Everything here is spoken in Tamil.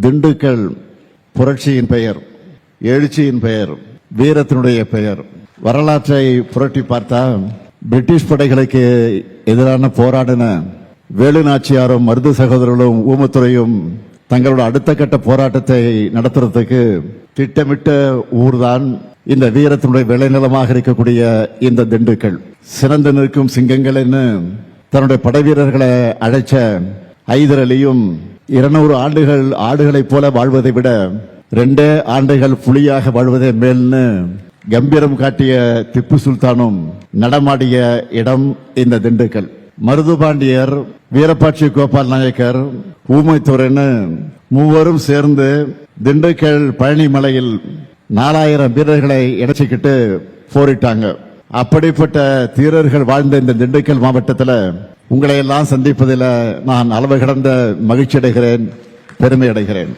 திண்டுக்கல் புரட்சியின் பெயர், எழுச்சியின் பெயர், வீரத்தினுடைய பெயர். வரலாற்றை புரட்டி பார்த்தா பிரிட்டிஷ் படைகளுக்கு எதிரான போராடின வேலு நாச்சியாரும் மருது சகோதரர்களும் ஊமத்துறையும் தங்களோட அடுத்த கட்ட போராட்டத்தை நடத்துறதுக்கு திட்டமிட்ட ஊர்தான் இந்த வீரத்தினுடைய விளைநிலமாக இருக்கக்கூடிய இந்த திண்டுக்கல். சிறந்து நிற்கும் சிங்கங்கள் தன்னுடைய படை வீரர்களை அழைச்ச ஐதர் அலியும் 200 ஆண்டுகள் ஆடுகளைப் போல வாழ்வதை விட 2 ஆண்டுகள் புலியாக வாழ்வதே மேல்னு கம்பீரம் காட்டிய திப்பு சுல்தானும் நடமாடிய இடம் இந்த திண்டுக்கல். மருதுபாண்டியர், வீரபாட்சி கோபால் நாயக்கர், ஊமைத்துறைன்னு மூவரும் சேர்ந்து திண்டுக்கல் பழனி மலையில் 4000 வீரர்களை இணைச்சிக்கிட்டு போரிட்டாங்க. அப்படிப்பட்ட தீரர்கள் வாழ்ந்த இந்த திண்டுக்கல் மாவட்டத்தில் உங்களை எல்லாம் சந்திப்பதில் நான் அளவு கடந்த மகிழ்ச்சி அடைகிறேன், பெருமை அடைகிறேன்.